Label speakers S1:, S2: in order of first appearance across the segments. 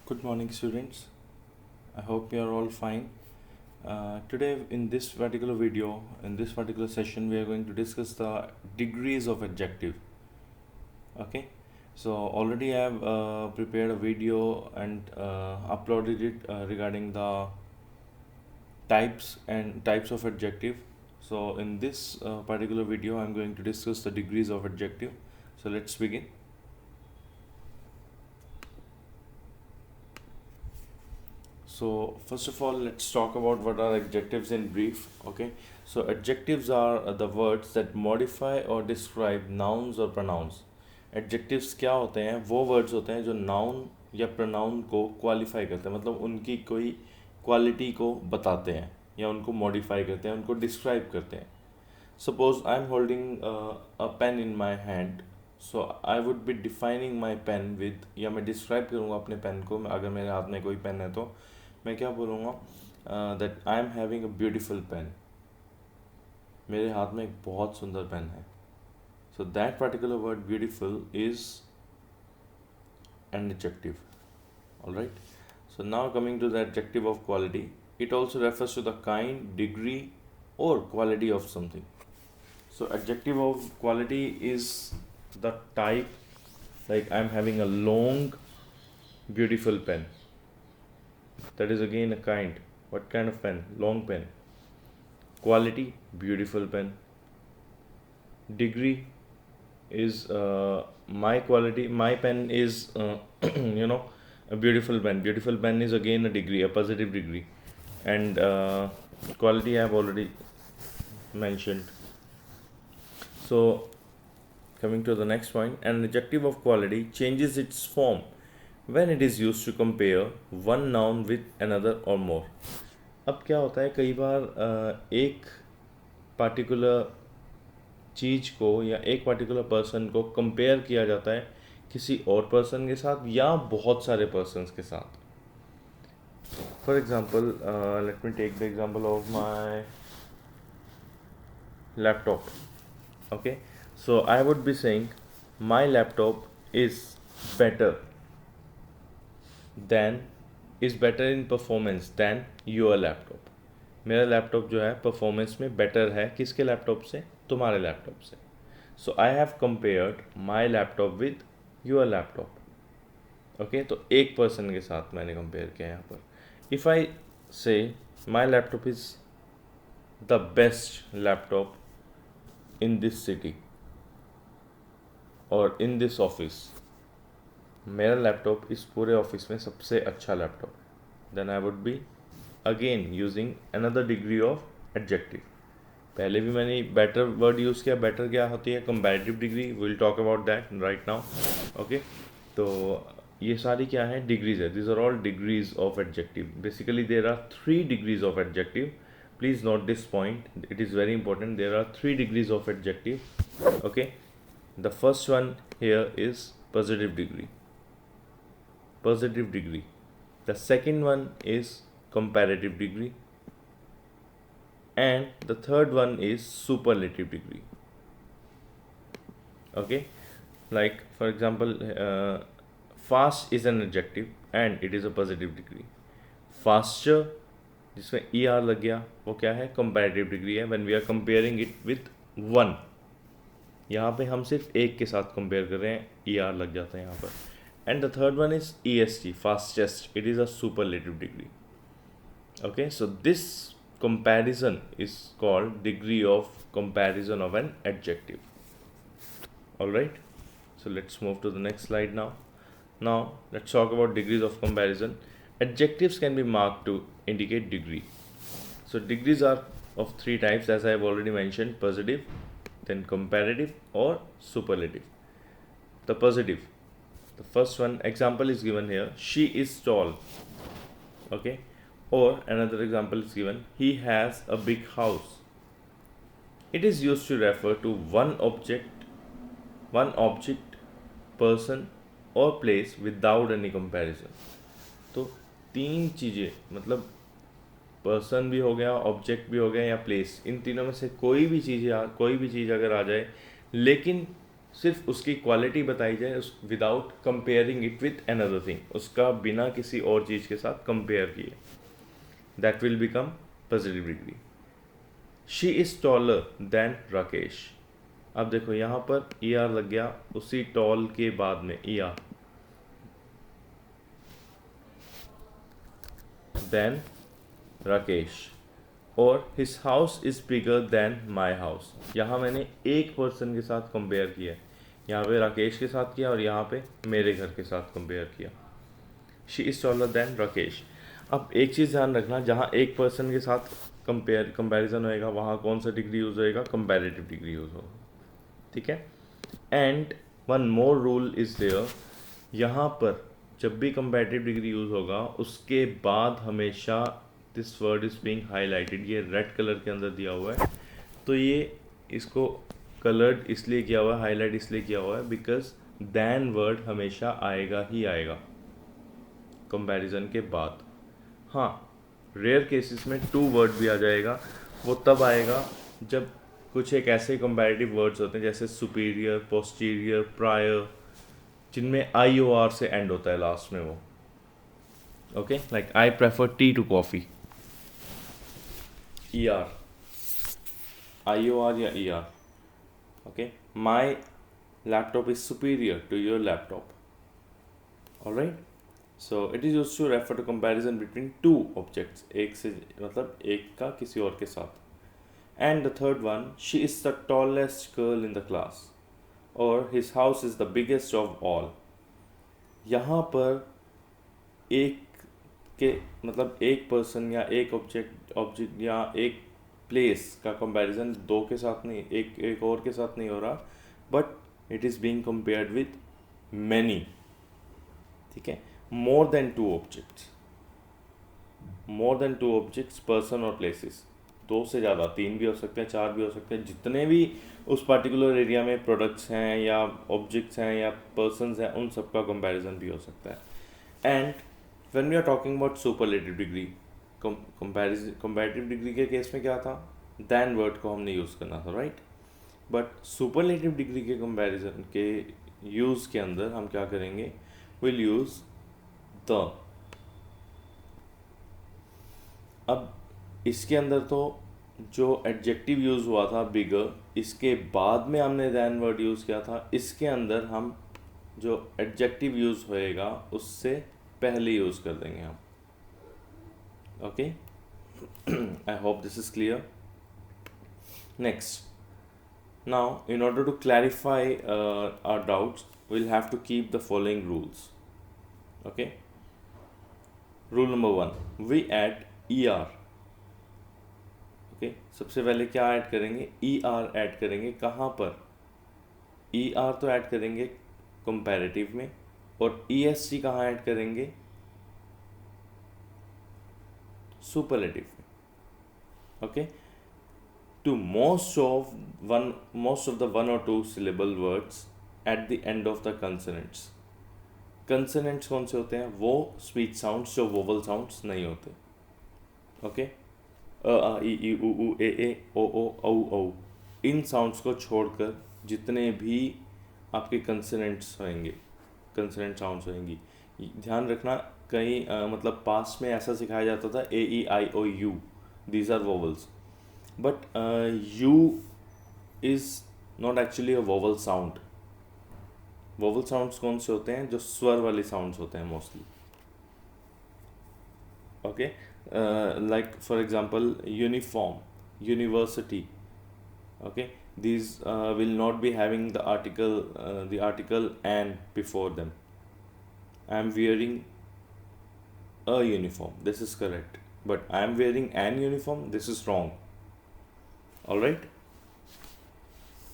S1: Good morning, students. I hope you are all fine. Today, in this particular video, in this particular session, we are going to discuss the degrees of adjective. Okay, so already I have prepared a video and uploaded it regarding the types of adjective. So, in this particular video, I'm going to discuss the degrees of adjective. So, let's begin. So first of all, let's talk about what are adjectives in brief. Okay, so adjectives are the words that modify or describe nouns or pronouns. Adjectives क्या होते हैं? वो words होते हैं जो noun या pronoun को qualify करते हैं, मतलब उनकी कोई quality को बताते हैं या उनको modify करते हैं, उनको describe करते हैं. Suppose I'm holding a pen in my hand, so I would be defining my pen with, या मैं describe करूँगा अपने पेन को. अगर मेरे हाथ में कोई पेन है तो मैं क्या बोलूँगा? That I am having a beautiful pen. मेरे हाथ में एक बहुत सुंदर पेन है. So that particular word beautiful is an adjective. Alright. So now coming to the adjective of quality, it also refers to the kind, degree or quality of something. So adjective of quality is the type, like I'm having a long beautiful pen. That is again a kind. What kind of pen? Long pen. Quality, beautiful pen. Degree is my quality. My pen is a beautiful pen. Beautiful pen is again a degree, a positive degree. And quality I have already mentioned. So coming to the next point, an adjective of quality changes its form when it is used to compare one noun with another or more. अब क्या होता है, कई बार एक particular चीज़ को या एक particular person को कंपेयर किया जाता है किसी और पर्सन के साथ या बहुत सारे पर्सन्स के साथ. For example, let me take the example of my laptop. Okay, so I would be saying my laptop is better in performance than your laptop. मेरा लैपटॉप जो है परफॉर्मेंस में बेटर है किसके लैपटॉप से? तुम्हारे लैपटॉप से. So I have compared my laptop with your laptop. Okay, तो एक पर्सन के साथ मैंने कंपेयर किया यहाँ पर. If I say my laptop is the best laptop in this city और इन दिस ऑफिस, मेरा लैपटॉप इस पूरे ऑफिस में सबसे अच्छा laptop, then I would be again using another degree of adjective. पहले भी मैंने बेटर वर्ड यूज़ किया. बेटर क्या होती है? Comparative degree. Will talk about that right now. Okay, तो ये सारी क्या है? डिग्रीज है. This are all degrees of adjective. Basically there are 3 degrees of adjective. Please note this point, it is very important. There are 3 degrees of adjective. Okay, the first one here is positive degree. Positive degree. The second one is comparative degree. And the third one is superlative degree. Okay, like for example, fast is an adjective and it is a positive degree. Faster, जिसमें ER लग गया, वो क्या है? comparative degree है. when we are comparing it with one, यहाँ पे हम सिर्फ एक के साथ कंपेयर कर रहे हैं, ER लग जाता है यहाँ पर. And the third one is EST, fastest. It is a superlative degree. Okay, so this comparison is called degree of comparison of an adjective. All right, so let's move to the next slide now. Now let's talk about degrees of comparison. Adjectives can be marked to indicate degree. So degrees are of 3 types, as I have already mentioned: positive, then comparative or superlative. The positive, the first one example is given here: she is tall. Okay, or another example is given: he has a big house. It is used to refer to one object, person or place without any comparison. तो 3 चीज़ें, मतलब person भी हो गया, object भी हो गया या प्लेस, इन तीनों में से कोई भी चीज़ अगर आ जाए लेकिन सिर्फ उसकी क्वालिटी बताई जाए उस without comparing it with another thing, उसका बिना किसी और चीज़ के साथ कंपेयर किए, that will become positive degree. She is taller than Rakesh. अब देखो यहाँ पर ई आर लग गया, उसी टॉल के बाद में ई आर, देन राकेश, और his house is bigger than my house. यहाँ मैंने एक पर्सन के साथ कंपेयर किया है, यहाँ पे राकेश के साथ किया और यहाँ पे मेरे घर के साथ कंपेयर किया। She is taller than Rakesh. अब एक चीज़ ध्यान रखना, जहाँ एक पर्सन के साथ कंपैरिजन होएगा वहाँ कौन सा डिग्री यूज़ होएगा, कंपैरेटिव डिग्री यूज़ होगा, ठीक है। And one more rule is there, यहाँ पर जब भी कंपैरेटिव डिग्री यूज़ होगा उसके बाद हमेशा this word is being highlighted, ये रेड कलर के अंदर दिया हुआ है, तो ये इसको कलर्ड इसलिए किया हुआ है, हाईलाइट इसलिए किया हुआ है बिकॉज दैन वर्ड हमेशा आएगा ही आएगा कंपैरिजन के बाद। हाँ, रेयर केसेस में टू वर्ड भी आ जाएगा, वो तब आएगा जब कुछ एक ऐसे कंपैरेटिव वर्ड्स होते हैं जैसे सुपीरियर, पोस्टीरियर, प्रायर, जिनमें आई ओ आर से एंड होता है लास्ट में वो, okay, like I prefer tea to coffee, E R, I O R या E R, okay. My laptop is superior to your laptop, alright. So it is used to refer to comparison between two objects, एक से मतलब एक का किसी और के साथ। And the third one, she is the tallest girl in the class, और his house is the biggest of all. यहाँ पर एक के मतलब एक पर्सन या एक ऑब्जेक्ट या एक प्लेस का कंपैरिजन दो के साथ नहीं, एक और के साथ नहीं हो रहा, but it is being compared with many, ठीक है, more than two objects, more than two objects, person और प्लेसेस, दो से ज़्यादा, तीन भी हो सकते हैं, चार भी हो सकते हैं, जितने भी उस पर्टिकुलर एरिया में प्रोडक्ट्स हैं या ऑब्जेक्ट्स हैं या पर्सनस हैं, उन सब का कंपैरिजन भी हो सकता है। And when we are talking about superlative degree, comparative degree के केस में क्या था, दैन वर्ड को हमने यूज़ करना था, राइट। बट सुपरलेटिव डिग्री के कंपैरिजन के यूज़ के अंदर हम क्या करेंगे, विल यूज़ द। अब इसके अंदर तो जो एडजेक्टिव यूज़ हुआ था बिगर, इसके बाद में हमने दैन वर्ड यूज़ किया था, इसके अंदर हम जो एडजेक्टिव यूज़ होएगा उससे पहले यूज़ कर देंगे हम, okay. I hope this is clear. Next, now in order to clarify our doubts, we'll have to keep the following rules, okay. Rule number 1, we add er, okay। सबसे पहले क्या add करेंगे, er ऐड करेंगे, कहाँ पर, er तो add करेंगे comparative में, और esc कहाँ ऐड करेंगे, सुपरलेटिव में, okay. To most of the one or two syllable words at the end of the consonants. Consonants कौन से होते हैं, वो speech sounds जो vowel sounds नहीं होते, ओके। अ आ ई ई उ ए ओ औ औ, इन साउंड्स को छोड़कर जितने भी आपके कंसोनेंट्स होंगे, कंसोनेंट साउंड्स होंगी, ध्यान रखना, कहीं मतलब पास्ट में ऐसा सिखाया जाता था A E I O U, these are vowels, but u is not actually a vowel sound. vowel sounds कौन से होते हैं, जो स्वर वाले sounds होते हैं mostly, okay. Like for example uniform, university, okay, these will not be having the article and before them. I am wearing a uniform, this is correct, but I am wearing an uniform, this is wrong, all right.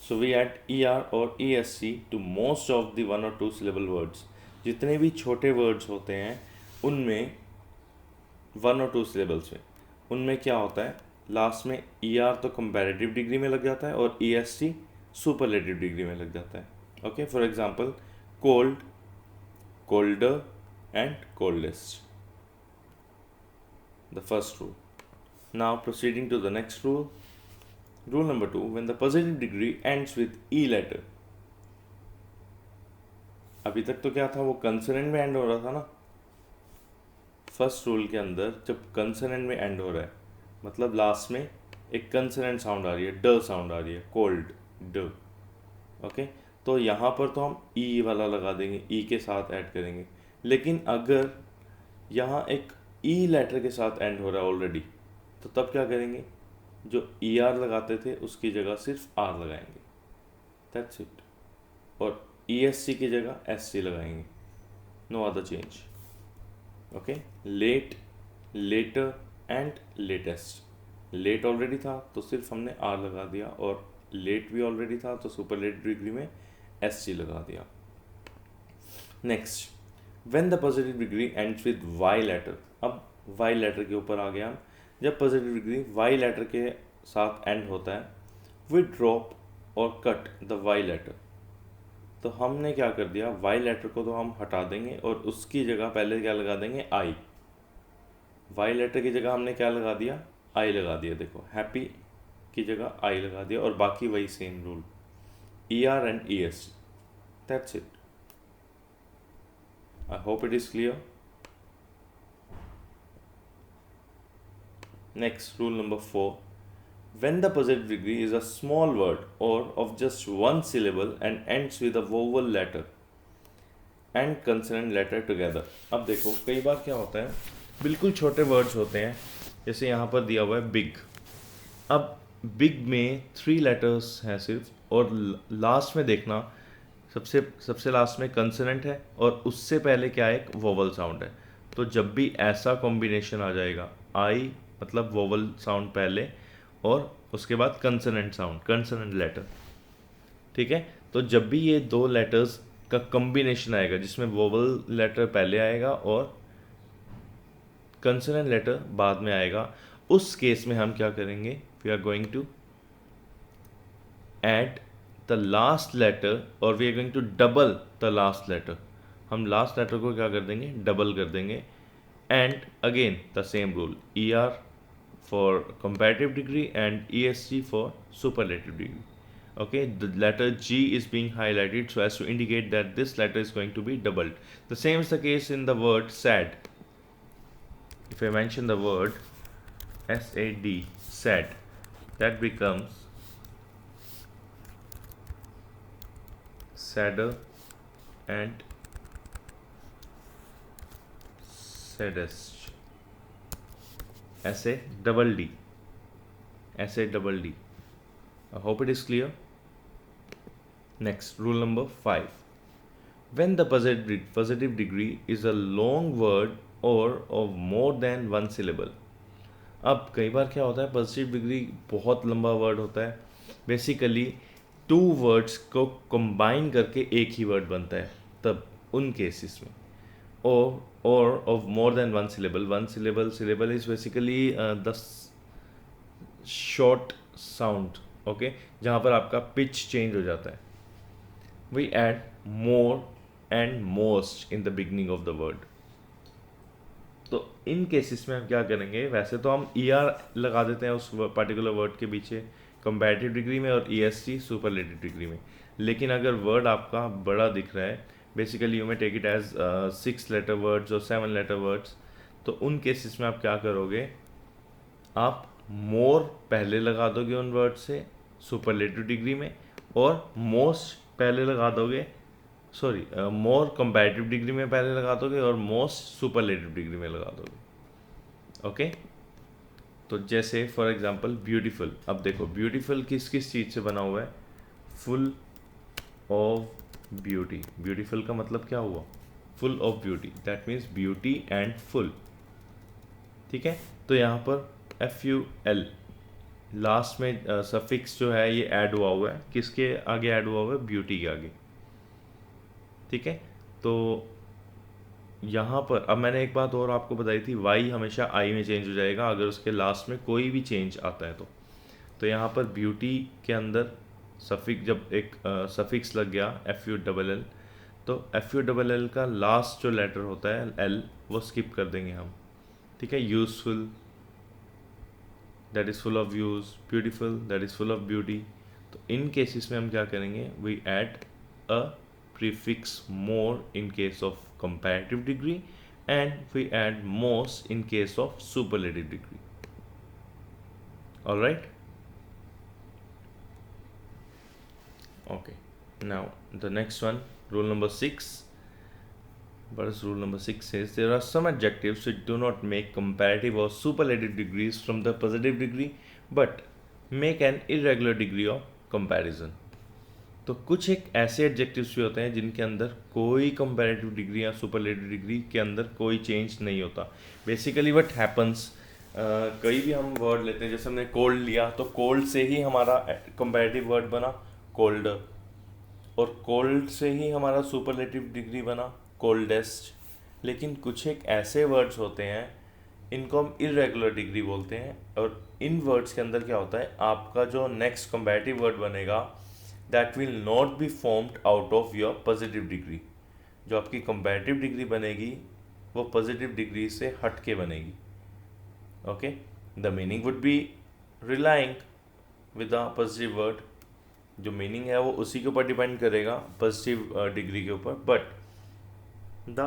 S1: So we add er or esc to most of the one or two syllable words. जितने भी छोटे words होते हैं उनमें one और to syllables में, उनमें क्या होता है, लास्ट में er तो कंपैरेटिव डिग्री में लग जाता है और esc सुपरलेटिव डिग्री में लग जाता है, okay. For example cold, colder and coldest, the first rule. Now proceeding to the next rule. Rule number 2, when the positive degree ends with E letter, अभी तक तो क्या था, वो कंसोनेंट में एंड हो रहा था ना। फर्स्ट रूल के अंदर जब कंसोनेंट में एंड हो रहा है मतलब लास्ट में एक कंसोनेंट साउंड आ रही है, ड साउंड आ रही है, कोल्ड ड। ओके, तो यहाँ पर तो हम ई वाला लगा देंगे, ई के साथ ऐड करेंगे। लेकिन अगर यहाँ एक ई लेटर के साथ एंड हो रहा है ऑलरेडी, तो तब क्या करेंगे, जो ई आर लगाते थे उसकी जगह सिर्फ आर लगाएंगे, दैट्स इट। और ई एस सी की जगह एस सी लगाएंगे, no other change. Okay, late, later and latest. Late already था तो सिर्फ हमने आर लगा दिया, और लेट भी ऑलरेडी था तो सुपरलेटिव डिग्री में एस सी लगा दिया। Next, when the positive degree ends with Y letter. अब वाई लेटर के ऊपर आ गया हम। जब पॉजिटिव डिग्री वाई लेटर के साथ एंड होता है, वी ड्रॉप और कट द वाई लेटर। तो हमने क्या कर दिया, वाई लेटर को तो हम हटा देंगे और उसकी जगह पहले क्या लगा देंगे, आई। वाई लेटर की जगह हमने क्या लगा दिया, आई लगा दिया। देखो, हैप्पी की जगह आई लगा दिया, और बाकी वही same rule, E are and E S, that's it. I hope it is clear. Next, rule number 4. When the possessive degree is a small word or of just one syllable and ends with a vowel letter and consonant letter together. अब देखो, कई बार क्या होता है, बिल्कुल छोटे words होते हैं, जैसे यहाँ पर दिया हुआ है बिग। अब बिग में 3 लेटर्स हैं सिर्फ, और लास्ट में देखना, सबसे सबसे लास्ट में कंसोनेंट है और उससे पहले क्या है, एक वोवल साउंड है। तो जब भी ऐसा कॉम्बिनेशन आ जाएगा, आई मतलब वोवल साउंड पहले और उसके बाद कंसोनेंट साउंड, कंसोनेंट लेटर, ठीक है। तो जब भी ये 2 लेटर्स का कॉम्बिनेशन आएगा जिसमें वोवल लेटर पहले आएगा और कंसोनेंट लेटर बाद में आएगा, उस केस में हम क्या करेंगे, we are going to add the last letter और we are going to double the last letter. हम लास्ट लेटर को क्या कर देंगे, डबल कर देंगे। And again the same rule, E R for comparative degree and E S C for superlative degree. Okay, the letter G is being highlighted so as to indicate that this letter is going to be doubled. The same is the case in the word sad. If I mention the word SAD, sad, that becomes sadder and saddest. SA double D. SA double D. I hope it is clear. Next, rule number 5. When the positive degree is a long word or of more than one syllable. अब कई बार क्या होता है, positive degree बहुत लंबा word होता है, basically 2 words को कंबाइन करके एक ही वर्ड बनता है, तब उन केसेस में और of more than one syllable. One syllable is basically the short sound, okay, जहाँ पर आपका पिच चेंज हो जाता है। We add more and most in the beginning of the word. तो इन केसेस में हम क्या करेंगे, वैसे तो हम ई आर लगा देते हैं उस पर्टिकुलर वर्ड के पीछे कंपैरेटिव डिग्री में और E S C superlative degree में। लेकिन अगर वर्ड आपका बड़ा दिख रहा है, basically you may take it as 6 letter words और 7 लेटर वर्ड्स, तो उन केसेस में आप क्या करोगे, आप मोर पहले लगा दोगे उन वर्ड से सुपरलेटिव डिग्री में, और मोस्ट पहले लगा दोगे, सॉरी मोर कंपैरेटिव डिग्री में पहले लगा दोगे और मोस्ट सुपरलेटिव डिग्री में लगा दोगे। ओके, तो जैसे फॉर एग्जांपल ब्यूटीफुल। अब देखो, ब्यूटीफुल किस किस चीज़ से बना हुआ है, फुल ऑफ ब्यूटी। ब्यूटीफुल का मतलब क्या हुआ, full of beauty, that means beauty and full, ठीक है। तो यहाँ पर FUL लास्ट में सफिक्स जो है ये ऐड हुआ है, किसके आगे ऐड हुआ है, ब्यूटी के आगे, ठीक है। तो यहाँ पर अब मैंने एक बात और आपको बताई थी, वाई हमेशा आई में चेंज हो जाएगा अगर उसके लास्ट में कोई भी चेंज आता है तो यहाँ पर ब्यूटी के अंदर सफिक्स, जब एक सफिक्स लग गया FULL, तो FULL का लास्ट जो लेटर होता है L, वो स्किप कर देंगे हम, ठीक है। Useful, that is full of use, beautiful, that is full of beauty. तो इन केसेस में हम क्या करेंगे, we add a prefix more in case of comparative degree, and we add most in case of superlative degree. All right. Okay. Now the next one, rule number 6. What is rule number 6 says? There are some adjectives which do not make comparative or superlative degrees from the positive degree, but make an irregular degree of comparison. तो कुछ एक ऐसे adjectives भी होते हैं जिनके अंदर कोई कंपैरेटिव डिग्री या सुपरलेटिव डिग्री के अंदर कोई चेंज नहीं होता. बेसिकली व्हाट हैपन्स, कई भी हम वर्ड लेते हैं, जैसे हमने कोल्ड लिया तो कोल्ड से ही हमारा कंपैरेटिव वर्ड बना कोल्डर, और कोल्ड से ही हमारा सुपरलेटिव डिग्री बना कोल्डेस्ट. लेकिन कुछ एक ऐसे वर्ड्स होते हैं इनको हम इरेगुलर डिग्री बोलते हैं, और इन वर्ड्स के अंदर क्या होता है, आपका जो नेक्स्ट कंपैरेटिव वर्ड बनेगा that will not be formed out of your positive degree. जो आपकी कंपैरेटिव डिग्री बनेगी वो पॉजिटिव डिग्री से हट के बनेगी. Okay, the meaning would be relying with a positive word. जो मीनिंग है वो उसी के ऊपर डिपेंड करेगा, पॉजिटिव डिग्री के ऊपर, but the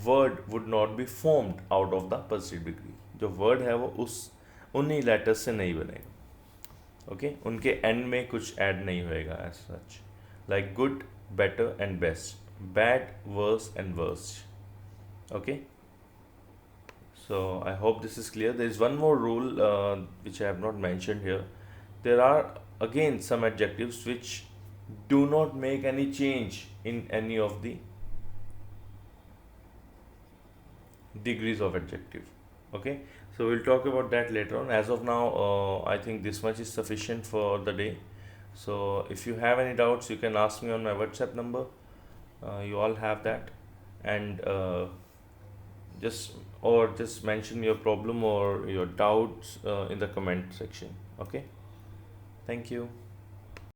S1: word would not be formed out of the positive degree. जो वर्ड है वो उन्हीं लेटर्स से नहीं बनेगा. ओके, उनके एंड में कुछ ऐड नहीं होएगा as such, like good, better and best, bad, worse and worst. Okay, so I hope this is clear. There is one more rule which I have not mentioned here. There are again some adjectives which do not make any change in any of the degrees of adjective. Okay, so we'll talk about that later on. As of now, I think this much is sufficient for the day. So if you have any doubts, you can ask me on my WhatsApp number. You all have that, and just mention your problem or your doubts in the comment section. Okay, thank you.